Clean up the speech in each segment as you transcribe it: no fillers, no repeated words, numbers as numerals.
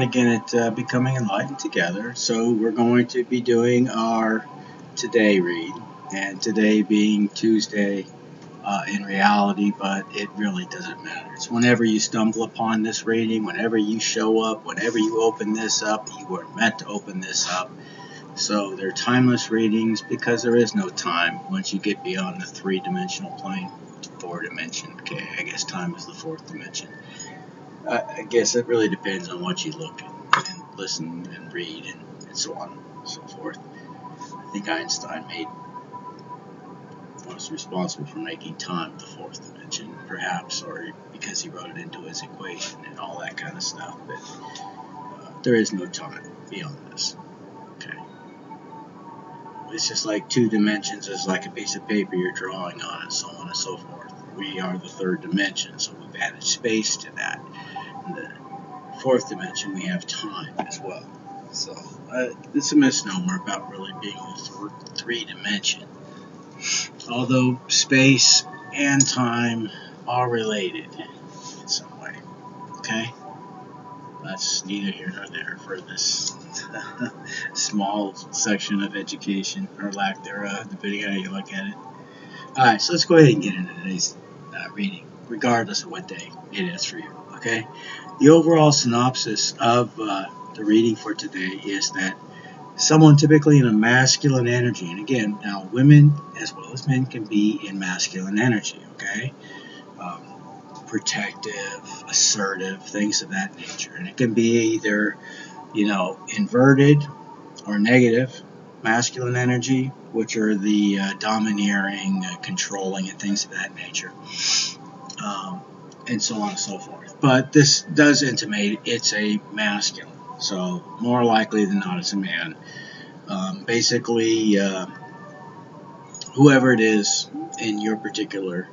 Again at Becoming Enlightened Together. So we're going to be doing our today read, and today being Tuesday in reality, but it really doesn't matter. It's whenever you stumble upon this reading, whenever you show up, whenever you open this up, you were meant to open this up. So they're timeless readings because there is no time once you get beyond the three-dimensional plane, four dimension. Okay, I guess time is the fourth dimension. I guess it really depends on what you look at and listen and read and so on and so forth. I think Einstein was responsible for making time the fourth dimension, perhaps, or because he wrote it into his equation and all that kind of stuff. But there is no time beyond this. Okay, it's just like two dimensions is like a piece of paper you're drawing on, and so on and so forth. We are the third dimension, so we've added space to that. In the fourth dimension, we have time as well. So it's a misnomer about really being the three dimension. Although space and time are related in some way. Okay? That's neither here nor there for this small section of education, or lack thereof, depending on how you look at it. Alright, so let's go ahead and get into today's reading, regardless of what day it is for you. Okay? The overall synopsis of the reading for today is that someone typically in a masculine energy, and again, now women as well as men can be in masculine energy, okay? Protective, assertive, things of that nature. And it can be either, inverted or negative masculine energy, which are the domineering, controlling, and things of that nature. And so on and so forth. But this does intimate it's a masculine, so more likely than not it's a man. Basically, whoever it is in your particular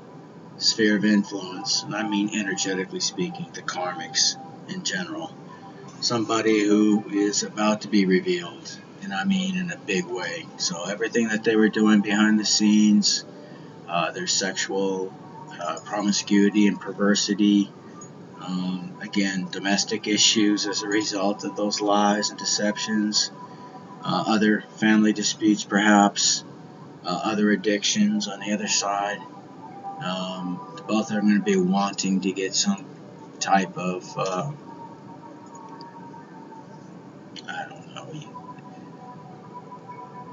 sphere of influence, and I mean energetically speaking, the karmics in general, somebody who is about to be revealed, and I mean in a big way. So everything that they were doing behind the scenes, their sexual promiscuity and perversity, again, domestic issues as a result of those lies and deceptions, other family disputes perhaps, other addictions on the other side. Both are going to be wanting to get some type of, I don't know,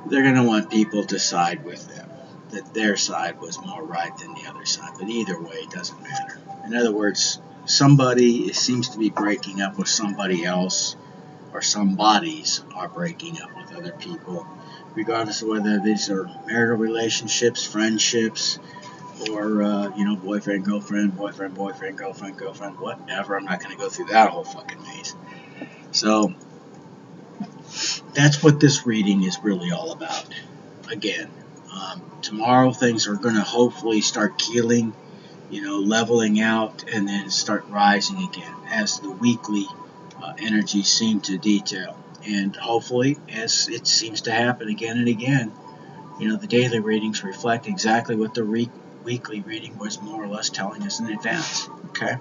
they're going to want people to side with them, that their side was more right than the other side, but either way, it doesn't matter. In other words, somebody seems to be breaking up with somebody else, or some bodies are breaking up with other people, regardless of whether these are marital relationships, friendships, or, boyfriend, girlfriend, boyfriend, boyfriend, girlfriend, girlfriend, whatever. I'm not going to go through that whole fucking maze. So, that's what this reading is really all about. Again, tomorrow things are going to hopefully start keeling, leveling out, and then start rising again as the weekly energies seem to detail. And hopefully, as it seems to happen again and again, the daily readings reflect exactly what the weekly reading was more or less telling us in advance. Okay?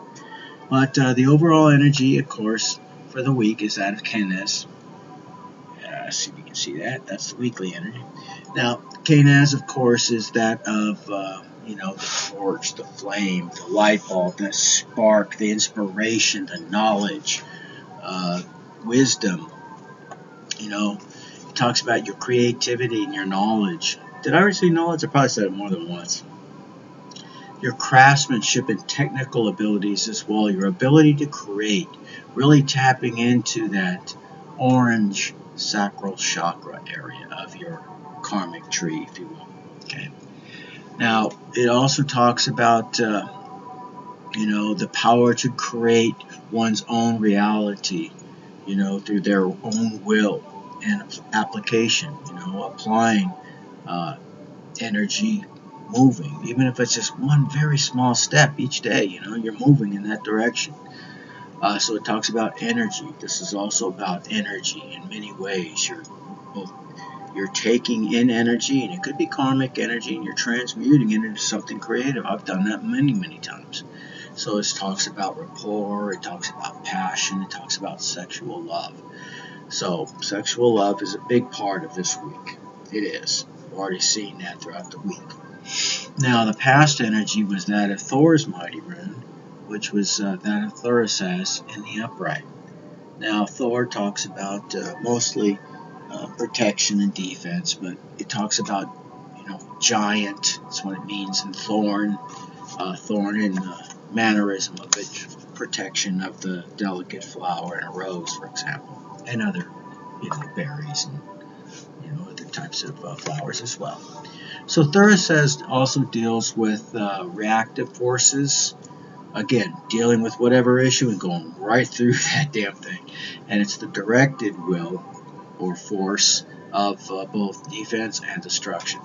But the overall energy, of course, for the week is that of Canes. See if you can see that. That's the weekly energy. Now, Canes, of course, is that of, the torch, the flame, the light bulb, the spark, the inspiration, the knowledge, wisdom. It talks about your creativity and your knowledge. Did I ever say knowledge? I probably said it more than once. Your craftsmanship and technical abilities as well, your ability to create, really tapping into that orange sacral chakra area of your karmic tree, if you will. Okay. Now, it also talks about, the power to create one's own reality, through their own will and application, applying energy, moving, even if it's just one very small step each day, you're moving in that direction. So it talks about energy. This is also about energy in many ways. You're taking in energy, and it could be karmic energy, and you're transmuting it into something creative. I've done that many, many times. So it talks about rapport, it talks about passion, it talks about sexual love. So sexual love is a big part of this week. It is. We've already seen that throughout the week. Now, the past energy was that of Thor's mighty rune, which was that of Thurisaz in the upright. Now, Thor talks about mostly protection and defense, but it talks about, giant. That's what it means. And thorn in the mannerism of it, protection of the delicate flower in a rose, for example, and other, berries and other types of flowers as well. So Thurisaz also deals with reactive forces. Again, dealing with whatever issue and going right through that damn thing. And it's the directed will or force of both defense and destruction.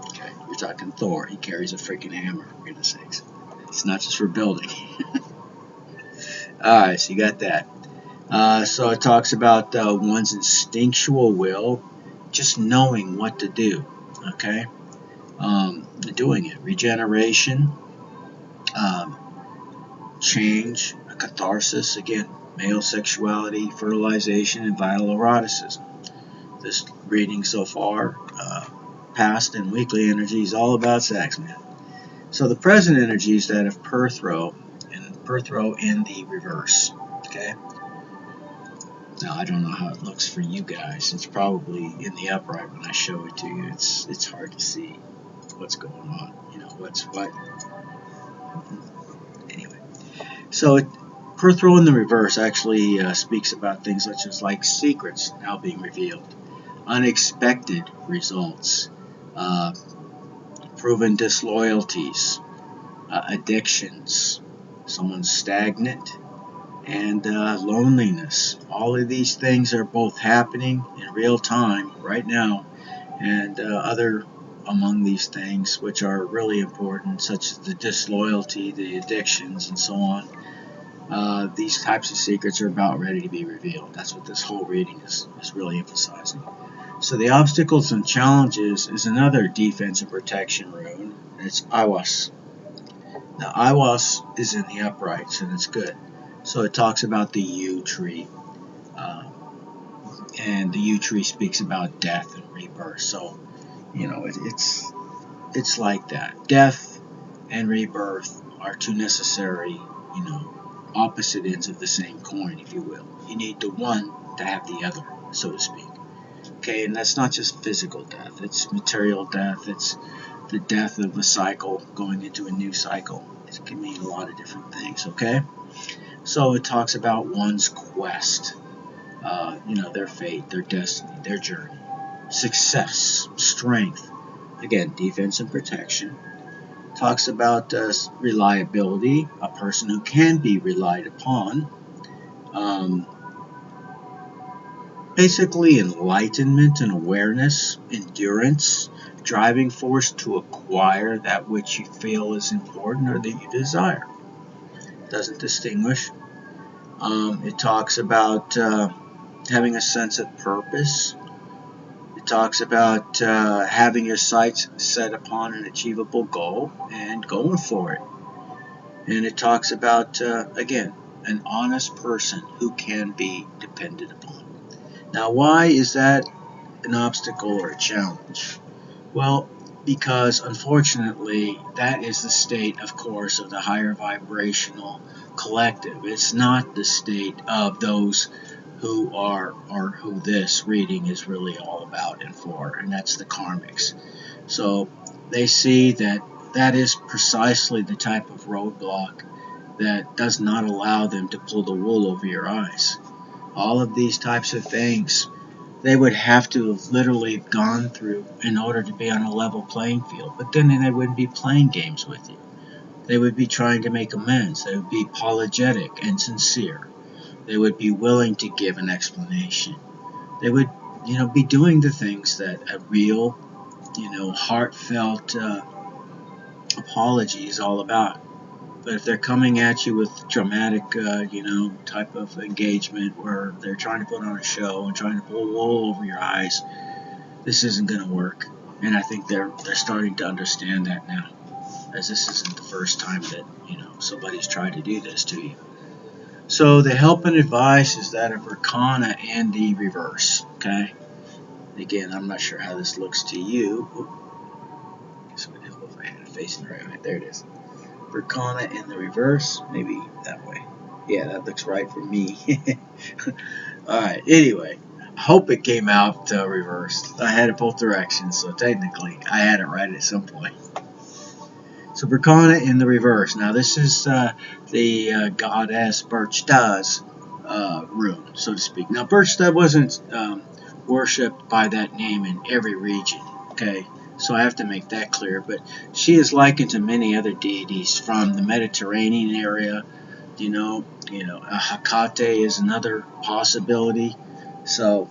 Okay, you're talking Thor. He carries a freaking hammer, for goodness sakes. It's not just for building. Alright, so you got that. So it talks about one's instinctual will, just knowing what to do. Okay? Doing it. Regeneration, change, a catharsis, again, male sexuality, fertilization, and vital eroticism. This reading so far, past and weekly energy, is all about sex, man. So the present energy is that of Perthro, and Perthro in the reverse. Okay? Now, I don't know how it looks for you guys. It's probably in the upright when I show it to you. It's hard to see what's going on. What's what. Anyway. So Perthro in the reverse actually speaks about things such as like secrets now being revealed, unexpected results, proven disloyalties, addictions, someone's stagnant, and loneliness. All of these things are both happening in real time right now, and other among these things which are really important, such as the disloyalty, the addictions, and so on. These types of secrets are about ready to be revealed. That's what this whole reading is really emphasizing. So the obstacles and challenges is another defense and protection rune. It's Iwas. Now Iwas is in the uprights, and it's good. So it talks about the yew tree. And the yew tree speaks about death and rebirth. So, it's like that. Death and rebirth are two necessary, opposite ends of the same coin, if you will. You need the one to have the other, so to speak. Okay, and that's not just physical death. It's material death. It's the death of a cycle going into a new cycle. It can mean a lot of different things, okay? So it talks about one's quest, their fate, their destiny, their journey, success, strength, again, defense and protection. Talks about reliability, a person who can be relied upon. Basically, enlightenment and awareness, endurance, driving force to acquire that which you feel is important or that you desire. Doesn't distinguish. It talks about having a sense of purpose. It talks about having your sights set upon an achievable goal and going for it. And it talks about, again, an honest person who can be depended upon. Now, why is that an obstacle or a challenge? Well, because unfortunately, that is the state, of course, of the higher vibrational collective. It's not the state of those who are, or who this reading is really all about and for, and that's the karmics. So they see that that is precisely the type of roadblock that does not allow them to pull the wool over your eyes. All of these types of things they would have to have literally gone through in order to be on a level playing field. But then they wouldn't be playing games with you. They would be trying to make amends. They would be apologetic and sincere. They would be willing to give an explanation. They would, be doing the things that a real, heartfelt apology is all about. But if they're coming at you with dramatic, type of engagement where they're trying to put on a show and trying to pull wool over your eyes, this isn't going to work. And I think they're starting to understand that now. as this isn't the first time that, somebody's tried to do this to you. So the help and advice is that of Arcana and the reverse, okay? Again, I'm not sure how this looks to you. So if I had it facing the right way. There it is. Arcana in the reverse, maybe that way. Yeah, that looks right for me. Alright, anyway, I hope it came out reversed. I had it both directions, so technically I had it right at some point. So Berkana in the reverse. Now this is the goddess Birchda's rune, so to speak. Now Birchda wasn't worshipped by that name in every region, okay? So I have to make that clear. But she is likened to many other deities from the Mediterranean area. Hecate is another possibility. So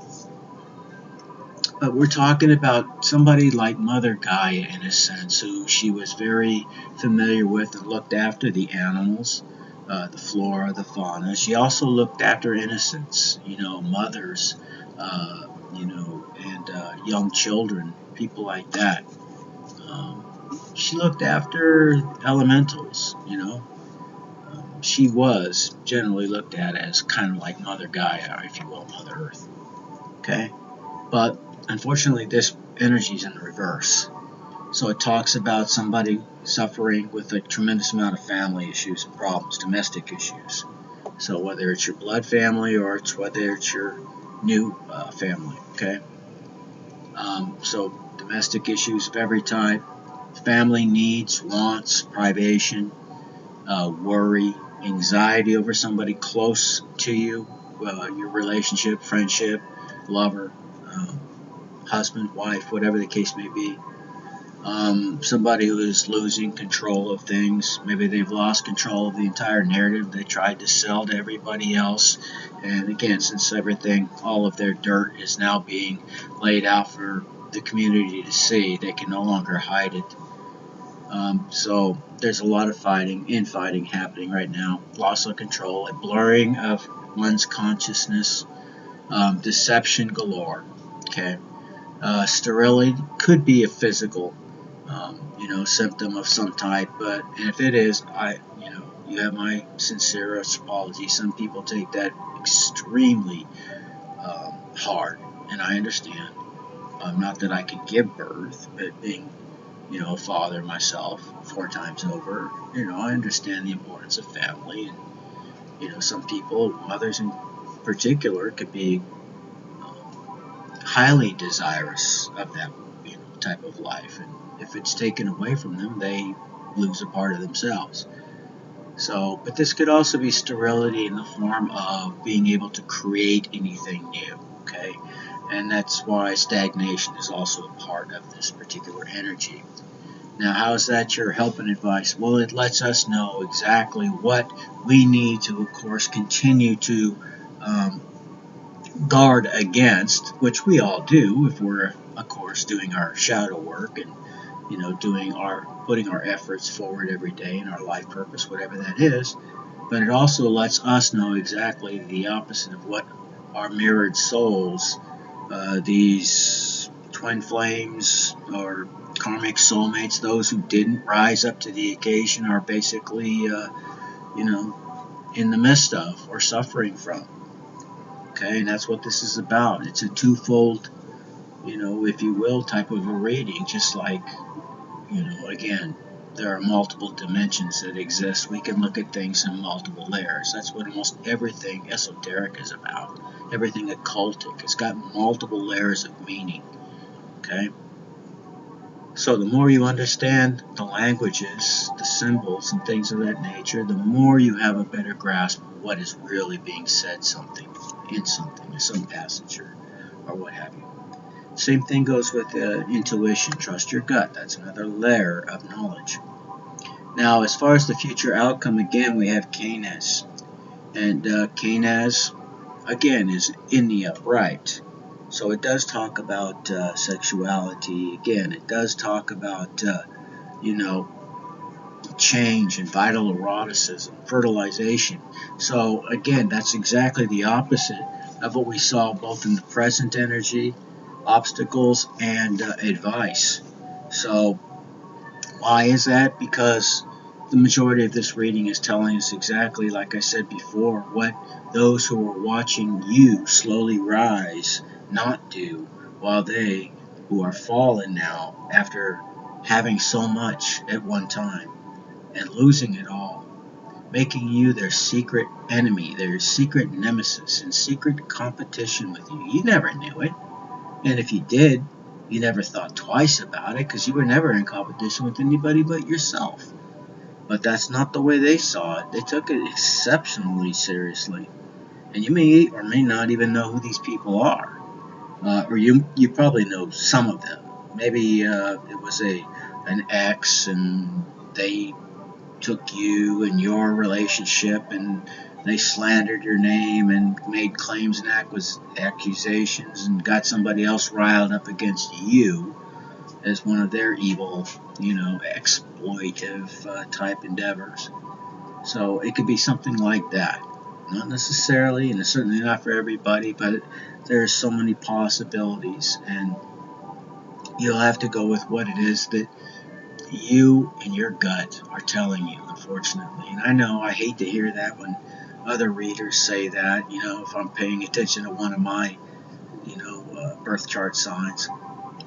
we're talking about somebody like Mother Gaia, in a sense, who she was very familiar with and looked after the animals, the flora, the fauna. She also looked after innocents, mothers, and young children, people like that. She looked after elementals. She was generally looked at as kind of like Mother Gaia, if you will, Mother Earth. Okay? But unfortunately, this energy is in the reverse. So it talks about somebody suffering with a tremendous amount of family issues and problems, domestic issues. So whether it's your blood family or whether it's your new family, okay? So domestic issues of every type, family needs, wants, privation, worry, anxiety over somebody close to you, your relationship, friendship, lover, husband, wife, whatever the case may be. Somebody who is losing control of things. Maybe they've lost control of the entire narrative they tried to sell to everybody else. And again, since all of their dirt is now being laid out for the community to see, they can no longer hide it. So there's a lot of infighting happening right now. Loss of control, a blurring of one's consciousness, deception galore. Okay. Sterility could be a physical, symptom of some type, but if it is, you have my sincerest apology. Some people take that extremely hard, and I understand. Not that I can give birth, but being, a father myself 4 times over, I understand the importance of family, and some people, mothers in particular, could be highly desirous of that type of life, and if it's taken away from them, they lose a part of themselves. So, but this could also be sterility in the form of being able to create anything new, okay? And that's why stagnation is also a part of this particular energy. Now, how is that your help and advice? Well, it lets us know exactly what we need to, of course, continue to guard against, which we all do if we're, of course, doing our shadow work and putting our efforts forward every day in our life purpose, whatever that is. But it also lets us know exactly the opposite of what our mirrored souls, these twin flames or karmic soulmates, those who didn't rise up to the occasion, are basically, in the midst of or suffering from. Okay, and that's what this is about. It's a twofold, if you will, type of a reading, just like, again, there are multiple dimensions that exist. We can look at things in multiple layers. That's what almost everything esoteric is about. Everything occultic. It's got multiple layers of meaning. Okay? So the more you understand the languages, the symbols, and things of that nature, the more you have a better grasp of what is really being said in some passage or what have you. Same thing goes with intuition. Trust your gut. That's another layer of knowledge. Now, as far as the future outcome, again, we have Canes. And Canes, again, is in the upright. So it does talk about sexuality. Again, it does talk about, change and vital eroticism, fertilization. So, again, that's exactly the opposite of what we saw both in the present energy, obstacles, and advice. So, Why is that? Because the majority of this reading is telling us exactly, like I said before, what those who are watching you slowly rise not do, while they, who are fallen now after having so much at one time and losing it all, making you their secret enemy, their secret nemesis, in secret competition with you. You never knew it. And if you did, you never thought twice about it because you were never in competition with anybody but yourself. But that's not the way they saw it. They took it exceptionally seriously. And you may or may not even know who these people are. Or you probably know some of them. Maybe it was an ex and they took you and your relationship and they slandered your name and made claims and accusations and got somebody else riled up against you as one of their evil, exploitive type endeavors. So it could be something like that. Not necessarily, and it's certainly not for everybody, but there's so many possibilities, and you'll have to go with what it is that you and your gut are telling you, unfortunately. And I know I hate to hear that when other readers say that, if I'm paying attention to one of my, birth chart signs.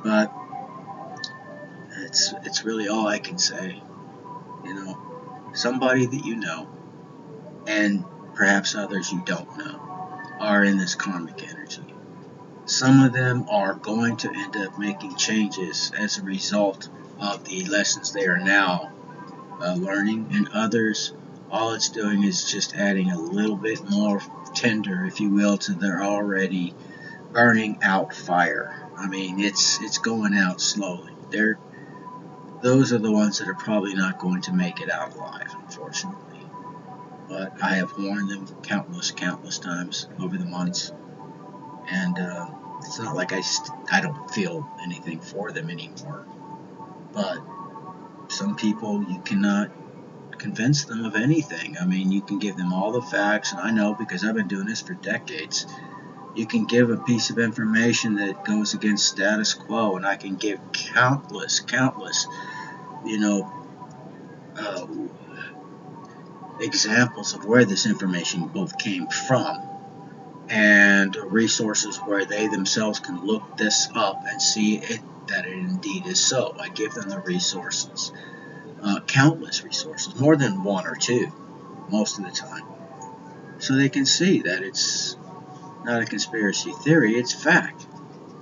But it's really all I can say. Somebody that you know, and perhaps others you don't know, are in this karmic energy. Some of them are going to end up making changes as a result of the lessons they are now learning, and others, all it's doing is just adding a little bit more tinder, if you will, to their already burning out fire. I mean, it's going out slowly. Those are the ones that are probably not going to make it out alive, unfortunately. But I have warned them countless times over the months, and it's not like I don't feel anything for them anymore. But some people, you cannot convince them of anything. I mean, you can give them all the facts, and I know because I've been doing this for decades. You can give a piece of information that goes against status quo, and I can give countless, uh, examples of where this information both came from and resources where they themselves can look this up and see that it indeed is so. I give them the resources, countless resources, more than one or two, most of the time, so they can see that it's not a conspiracy theory, it's fact.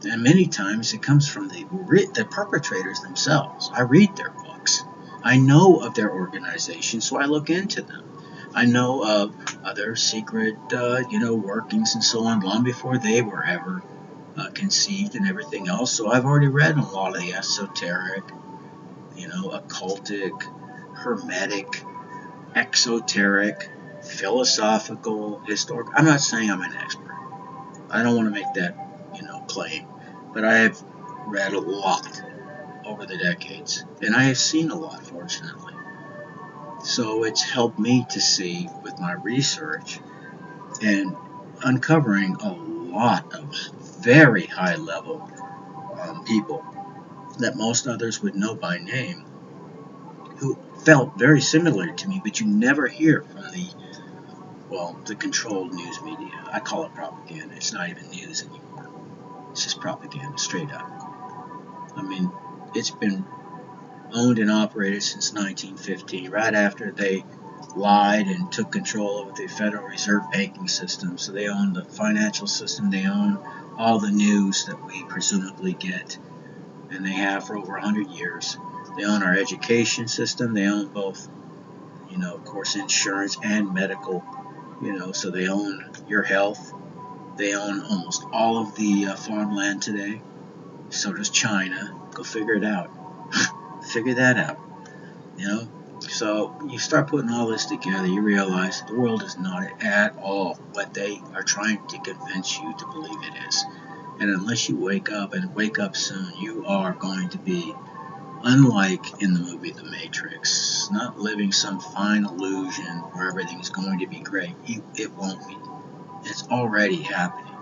And many times it comes from the perpetrators themselves. I read their books. I know of their organizations, so I look into them. I know of other secret, workings and so on long before they were ever conceived and everything else. So I've already read a lot of the esoteric, occultic, hermetic, exoteric, philosophical, historic. I'm not saying I'm an expert. I don't want to make that, claim. But I have read a lot over the decades, and I have seen a lot, fortunately. So it's helped me to see with my research and uncovering a lot of very high level people that most others would know by name who felt very similar to me, but you never hear from the controlled news media. I call it propaganda. It's not even news anymore. It's just propaganda, straight up. I mean, it's been owned and operated since 1915, right after they lied and took control of the Federal Reserve banking system. So they own the financial system, they own all the news that we presumably get, and they have for over 100 years. They own our education system, they own both, of course, insurance and medical, so they own your health. They own almost all of the farmland today. So does China. Go figure it out. Figure that out. So you start putting all this together, you realize the world is not at all what they are trying to convince you to believe it is. And unless you wake up, and wake up soon, you are going to be unlike in the movie The Matrix, not living some fine illusion where everything's going to be great. It won't be. It's already happening.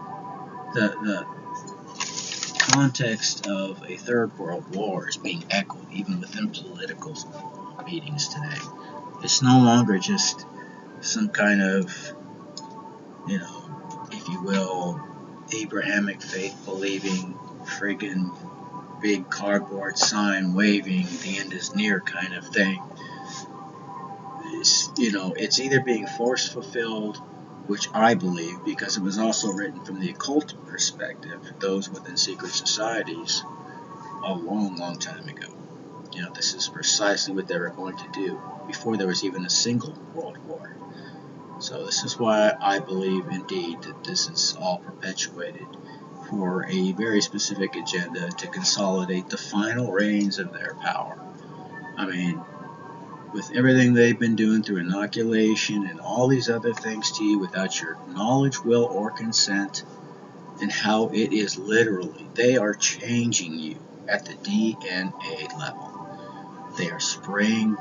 The context of a third world war is being echoed even within political meetings today. It's no longer just some kind of, if you will, Abrahamic faith believing, friggin' big cardboard sign waving, the end is near kind of thing. It's either being force fulfilled, which I believe, because it was also written from the occult perspective, those within secret societies, a long, long time ago. This is precisely what they were going to do before there was even a single world war. So this is why I believe indeed that this is all perpetuated for a very specific agenda to consolidate the final reins of their power. I mean, with everything they've been doing through inoculation and all these other things to you without your knowledge, will, or consent, and how it is literally, they are changing you at the DNA level. They are spraying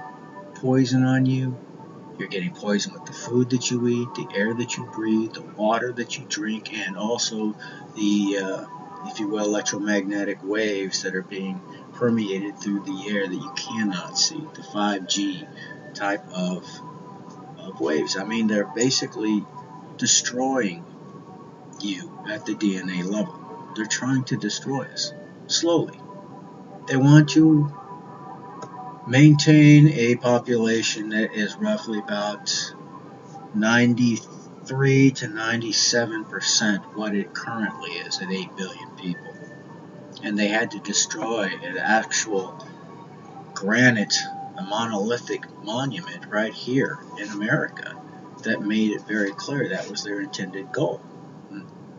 poison on you. You're getting poisoned with the food that you eat, the air that you breathe, the water that you drink, and also the, if you will, electromagnetic waves that are being permeated through the air that you cannot see, the 5G type of waves. I mean, they're basically destroying you at the DNA level. They're trying to destroy us slowly. They want to maintain a population that is roughly about 93 to 97% what it currently is at 8 billion people. And they had to destroy an actual granite, a monolithic monument right here in America that made it very clear that was their intended goal.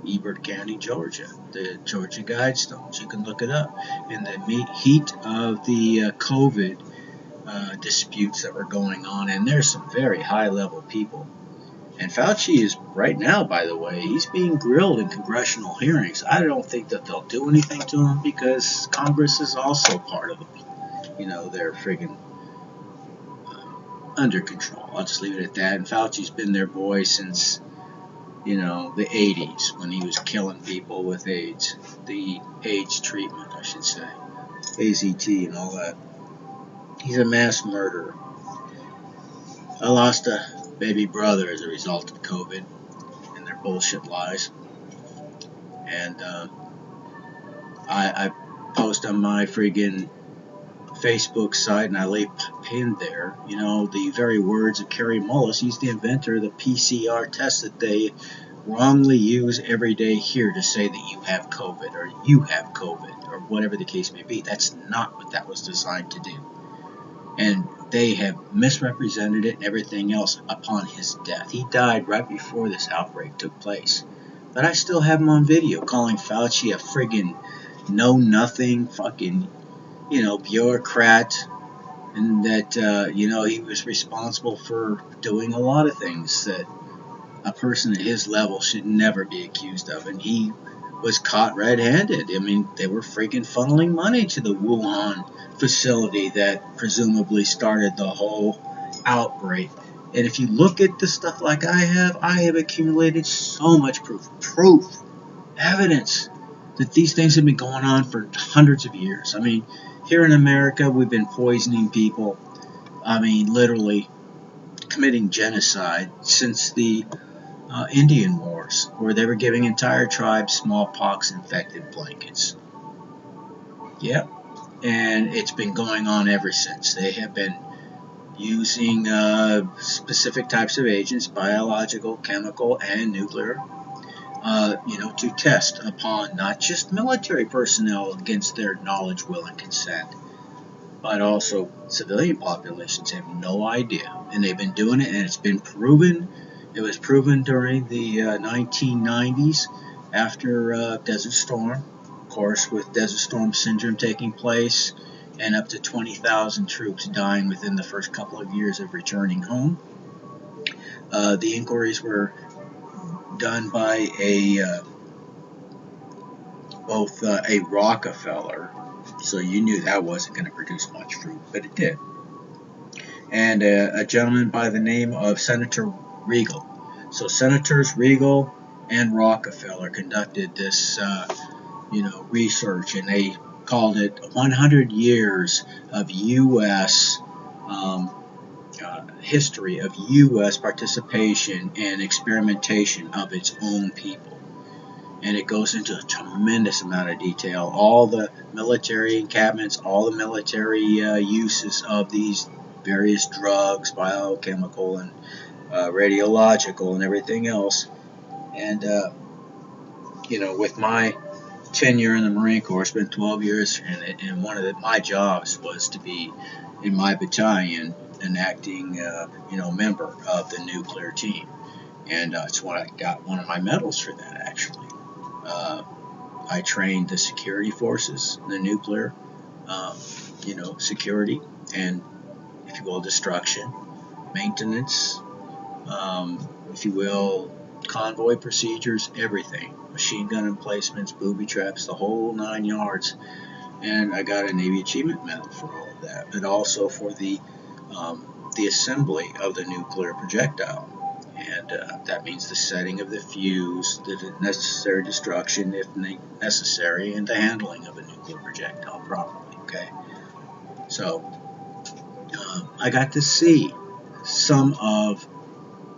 Ebert County, Georgia, the Georgia Guidestones. You can look it up. In the heat of the COVID disputes that were going on, and there's some very high-level people. And Fauci is, right now, by the way, he's being grilled in congressional hearings. I don't think that they'll do anything to him because Congress is also part of their friggin' under control. I'll just leave it at that. And Fauci's been their boy since, the 80s when he was killing people with AIDS. The AIDS treatment, I should say. AZT and all that. He's a mass murderer. I lost a baby brother as a result of COVID and their bullshit lies. And I post on my friggin' Facebook site, and I lay pinned there, the very words of Kerry Mullis. He's the inventor of the PCR test that they wrongly use every day here to say that you have COVID or you have COVID or whatever the case may be. That's not what that was designed to do. And they have misrepresented it and everything else upon his death. He died right before this outbreak took place. But I still have him on video calling Fauci a friggin' know-nothing fucking, bureaucrat, and that, he was responsible for doing a lot of things that a person at his level should never be accused of. And he was caught red-handed. I mean, they were freaking funneling money to the Wuhan facility that presumably started the whole outbreak. And if you look at the stuff like I have accumulated so much proof, evidence that these things have been going on for hundreds of years. I mean, here in America, we've been poisoning people. I mean, literally committing genocide since the Indian Wars, where they were giving entire tribes smallpox-infected blankets. Yep. And it's been going on ever since. They have been using specific types of agents, biological, chemical, and nuclear, to test upon not just military personnel against their knowledge, will, and consent, but also civilian populations have no idea. And they've been doing it, and it's been proven. It was proven during the 1990s after Desert Storm, of course, with Desert Storm syndrome taking place and up to 20,000 troops dying within the first couple of years of returning home. The inquiries were done by both a Rockefeller, so you knew that wasn't going to produce much fruit, but it did, and a gentleman by the name of Senator Regal. So Senators Regal and Rockefeller conducted this, research, and they called it 100 years of U.S. History of U.S. participation and experimentation of its own people. And it goes into a tremendous amount of detail. All the military encampments, all the military uses of these various drugs, biochemical and radiological and everything else. And, with my tenure in the Marine Corps, I spent 12 years in it, and one of my jobs was to be in my battalion an acting, member of the nuclear team. And that's when I got one of my medals for that, actually. I trained the security forces, the nuclear, security, and, if you will, destruction, maintenance, if you will, convoy procedures, everything. Machine gun emplacements, booby traps, the whole 9 yards. And I got a Navy Achievement Medal for all of that, but also for the assembly of the nuclear projectile. And that means the setting of the fuse, the necessary destruction if necessary, and the handling of a nuclear projectile properly. Okay, so I got to see some of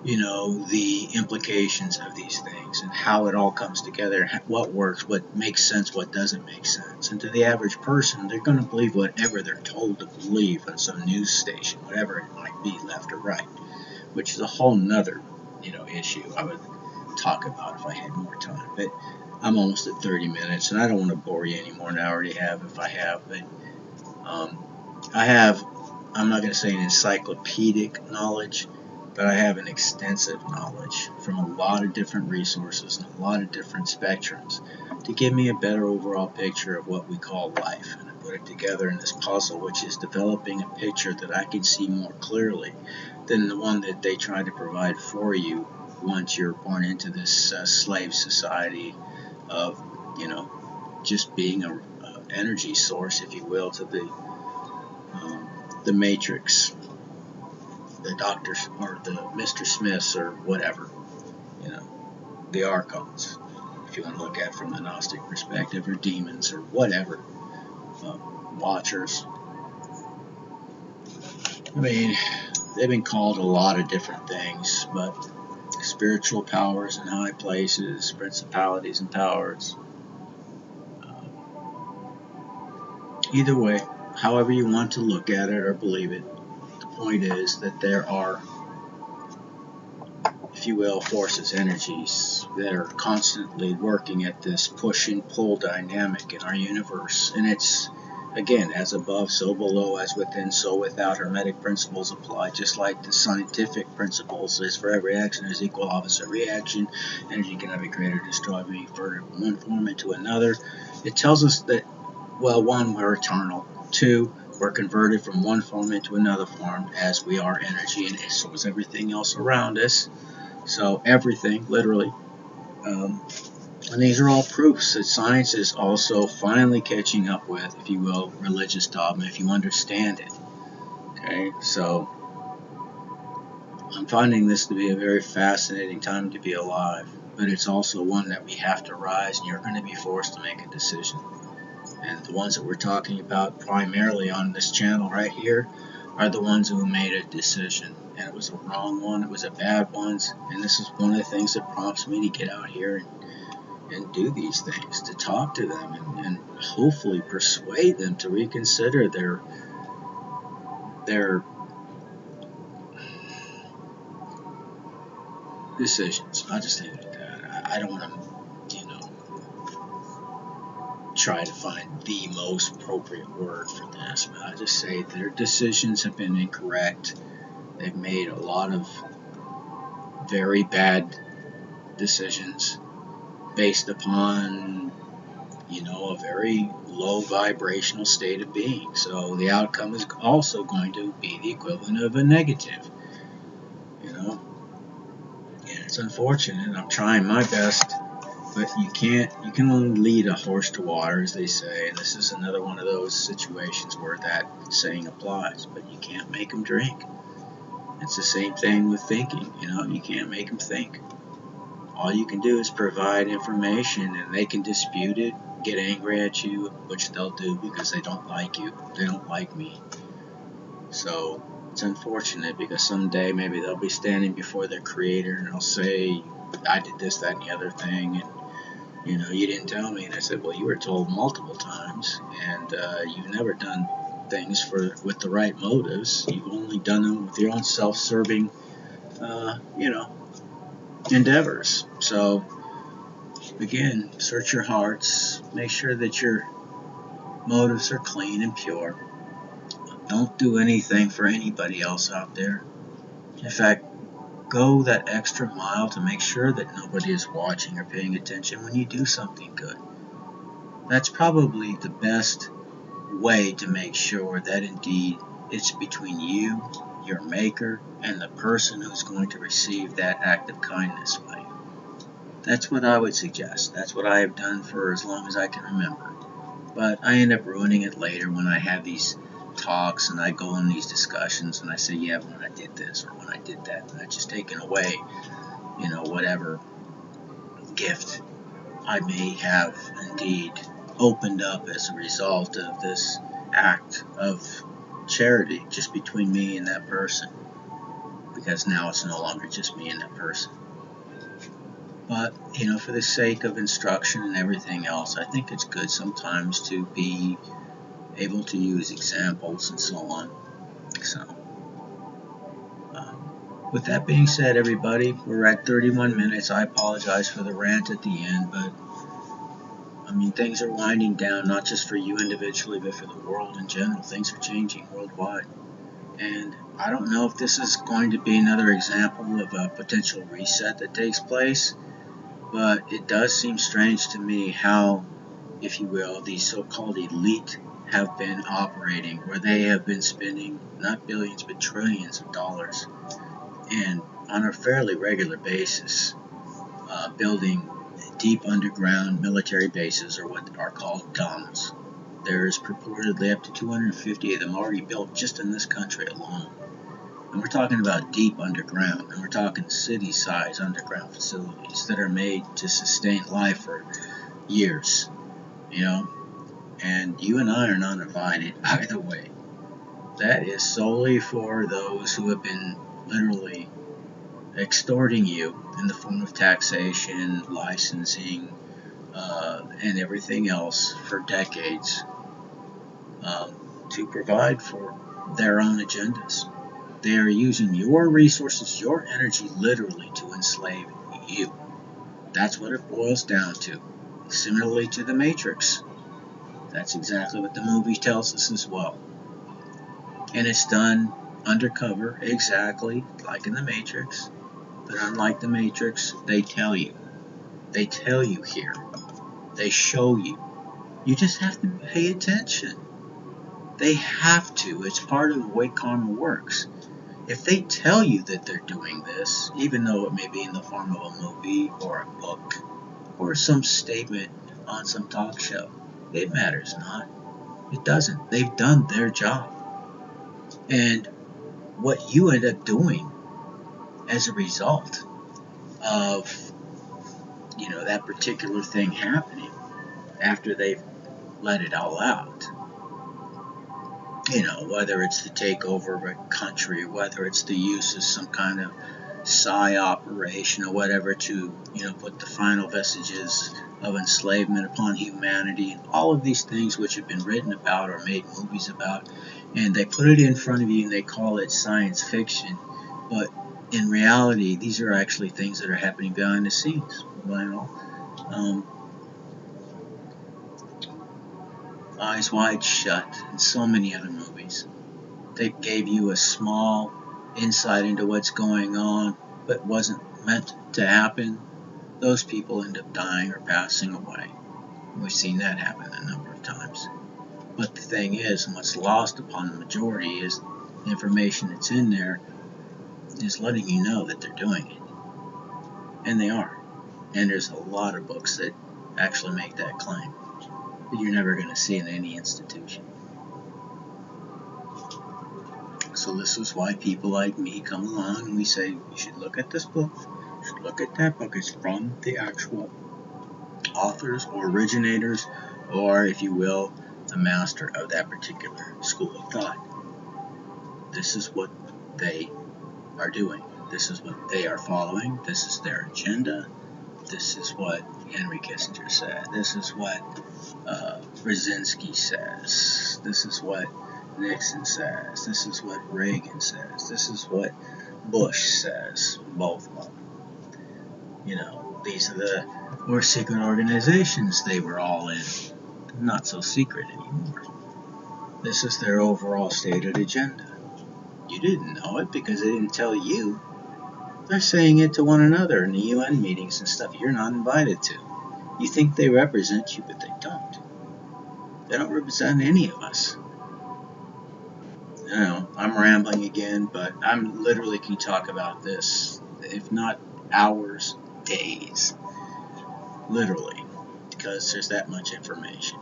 the implications of these things and how it all comes together, what works, what makes sense, what doesn't make sense. And to the average person, they're going to believe whatever they're told to believe on some news station, whatever it might be, left or right, which is a whole nother, issue I would talk about if I had more time. But I'm almost at 30 minutes, and I don't want to bore you any more than I already have if I have. But I'm not going to say an encyclopedic knowledge, but I have an extensive knowledge from a lot of different resources and a lot of different spectrums to give me a better overall picture of what we call life. And I put it together in this puzzle, which is developing a picture that I can see more clearly than the one that they try to provide for you once you're born into this slave society of, just being a energy source, if you will, to the matrix, the doctors or the Mr. Smiths or whatever, the archons, if you want to look at it from the Gnostic perspective, or demons or whatever, watchers. I mean, they've been called a lot of different things, but spiritual powers in high places, principalities and powers. Either way, however you want to look at it or believe it, the point is that there are, if you will, forces, energies that are constantly working at this push and pull dynamic in our universe. And it's, again, as above, so below, as within, so without. Hermetic principles apply, just like the scientific principles. Is for every action there's equal opposite reaction. Energy cannot be created or destroyed, being converted from one form into another. It tells us that, well, one, we're eternal. Two, we're converted from one form into another form, as we are energy, and so is everything else around us. So everything, literally. And these are all proofs that science is also finally catching up with, if you will, religious dogma, if you understand it. Okay, so I'm finding this to be a very fascinating time to be alive, but it's also one that we have to rise, and you're going to be forced to make a decision. And the ones that we're talking about primarily on this channel right here are the ones who made a decision. And it was a wrong one, it was a bad one, and this is one of the things that prompts me to get out here and do these things, to talk to them and hopefully persuade them to reconsider their decisions. I'll just leave it at that. I don't want to, try to find the most appropriate word for this, but I just say their decisions have been incorrect. They've made a lot of very bad decisions based upon, a very low vibrational state of being. So the outcome is also going to be the equivalent of a negative, and it's unfortunate. I'm trying my best, but you can only lead a horse to water, as they say, and this is another one of those situations where that saying applies, but you can't make them drink. It's the same thing with thinking, you can't make them think. All you can do is provide information, and they can dispute it, get angry at you, which they'll do because they don't like you. They don't like me. So it's unfortunate because someday maybe they'll be standing before their creator and they'll say, I did this, that, and the other thing, and you didn't tell me. And I said, well, you were told multiple times, and you've never done things with the right motives. You've only done them with your own self-serving, endeavors. So again, search your hearts. Make sure that your motives are clean and pure. Don't do anything for anybody else out there. In fact, go that extra mile to make sure that nobody is watching or paying attention when you do something good. That's probably the best way to make sure that indeed it's between you, your maker, and the person who's going to receive that act of kindness by you. That's what I would suggest. That's what I have done for as long as I can remember. But I end up ruining it later when I have these talks and I go in these discussions and I say, yeah, when I did this or when I did that, and I've just taken away, whatever gift I may have indeed opened up as a result of this act of charity just between me and that person, because now it's no longer just me and that person. But, for the sake of instruction and everything else, I think it's good sometimes to be able to use examples and so on. So, with that being said, everybody, we're at 31 minutes. I apologize for the rant at the end, but things are winding down, not just for you individually, but for the world in general. Things are changing worldwide. And I don't know if this is going to be another example of a potential reset that takes place, but it does seem strange to me how, if you will, these so-called elite have been operating, where they have been spending not billions but trillions of dollars, and on a fairly regular basis, building deep underground military bases, or what are called DOMs. There's purportedly up to 250 of them already built just in this country alone. And we're talking about deep underground, and we're talking city-size underground facilities that are made to sustain life for years, and you and I are not invited, by the way. That is solely for those who have been literally extorting you in the form of taxation, licensing, and everything else for decades, to provide for their own agendas. They are using your resources, your energy, literally to enslave you. That's what it boils down to. Similarly to the Matrix. That's exactly what the movie tells us as well. And it's done undercover, exactly like in the Matrix. But unlike the Matrix, they tell you. They tell you here. They show you. You just have to pay attention. They have to. It's part of the way karma works. If they tell you that they're doing this, even though it may be in the form of a movie or a book or some statement on some talk show, it matters not. It doesn't. They've done their job. And what you end up doing as a result of, that particular thing happening after they've let it all out, whether it's the takeover of a country, whether it's the use of some kind of PSY operation or whatever to, put the final vestiges of enslavement upon humanity, and all of these things which have been written about or made movies about, and they put it in front of you and they call it science fiction, but in reality, these are actually things that are happening behind the scenes. Eyes Wide Shut, and so many other movies. They gave you a small insight into what's going on, but wasn't meant to happen. Those people end up dying or passing away. We've seen that happen a number of times. But the thing is, and what's lost upon the majority is the information that's in there is letting you know that they're doing it. And they are. And there's a lot of books that actually make that claim that you're never going to see in any institution. So this is why people like me come along and we say, you should look at this book, you should look at that book. It's from the actual authors or originators or, if you will, the master of that particular school of thought. This is what they are doing. This is what they are following. This is their agenda. This is what Henry Kissinger said. This is what Brzezinski says. This is what Nixon says. This is what Reagan says. This is what Bush says. Both of them. These are the more secret organizations they were all in. Not so secret anymore. This is their overall stated agenda. You didn't know it because they didn't tell you. They're saying it to one another in the UN meetings and stuff you're not invited to. You think they represent you, but they don't. They don't represent any of us. I'm rambling again, but I'm literally can talk about this, if not hours, days. Literally. Because there's that much information,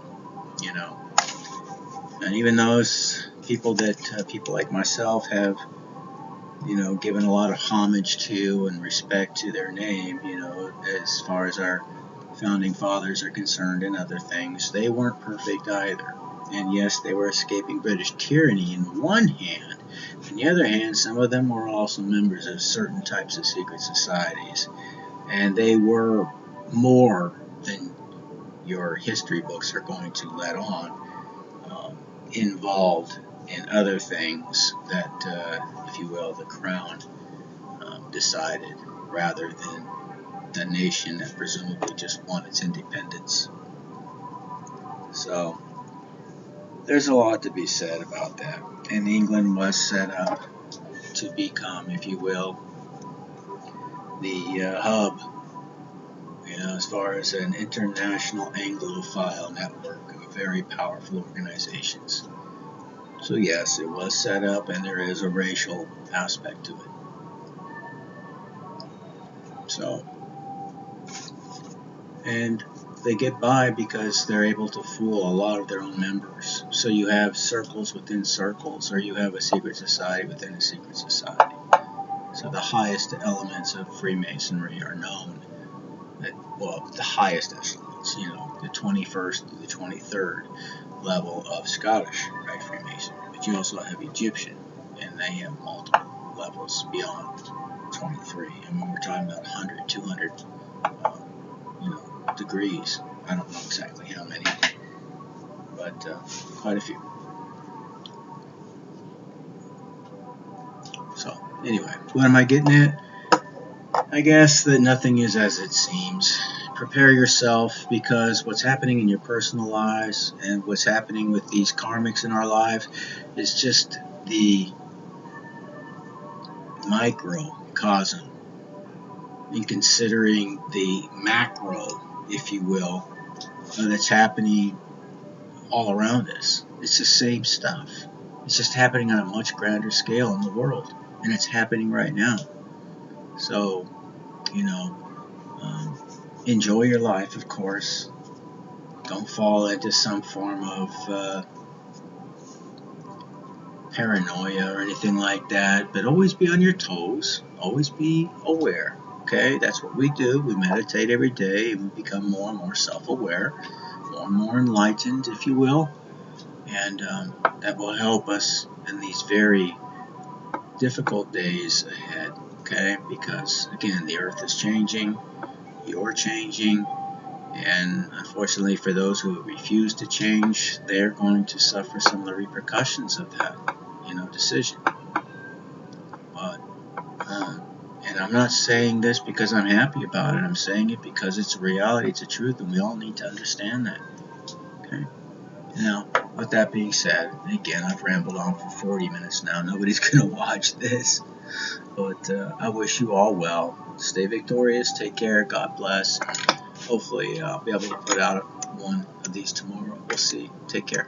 And even those people that people like myself have, given a lot of homage to and respect to their name, as far as our founding fathers are concerned and other things, they weren't perfect either. And yes, they were escaping British tyranny in one hand. On the other hand, some of them were also members of certain types of secret societies. And they were more than your history books are going to let on, involved in other things that, if you will, the crown decided, rather than the nation that presumably just won its independence. So there's a lot to be said about that. And England was set up to become, if you will, the hub, as far as an international Anglophile network of very powerful organizations. So yes, it was set up, and there is a racial aspect to it. So, and they get by because they're able to fool a lot of their own members. So you have circles within circles, or you have a secret society within a secret society. So the highest elements of Freemasonry are known. The highest echelons, the 21st to the 23rd level of Scottish Rite Freemasonry. But you also have Egyptian, and they have multiple levels beyond 23. And when we're talking about 100, 200, degrees, I don't know exactly how many, but quite a few. So anyway, what am I getting at? I guess that nothing is as it seems. Prepare yourself, because what's happening in your personal lives and what's happening with these karmics in our lives is just the microcosm in considering the macro, if you will, that's happening all around us. It's the same stuff. It's just happening on a much grander scale in the world, and it's happening right now. So, enjoy your life, of course. Don't fall into some form of paranoia or anything like that, but always be on your toes. Always be aware. Okay, that's what we do. We meditate every day, and we become more and more self-aware, more and more enlightened, if you will, and that will help us in these very difficult days ahead. Okay, because again, the earth is changing, you're changing, and unfortunately for those who refuse to change, they're going to suffer some of the repercussions of that, decision. But, and I'm not saying this because I'm happy about it. I'm saying it because it's a reality, it's a truth, and we all need to understand that. Okay. Now, with that being said, again, I've rambled on for 40 minutes now. Nobody's going to watch this. But I wish you all well. Stay victorious. Take care. God bless. Hopefully I'll be able to put out one of these tomorrow. We'll see. Take care.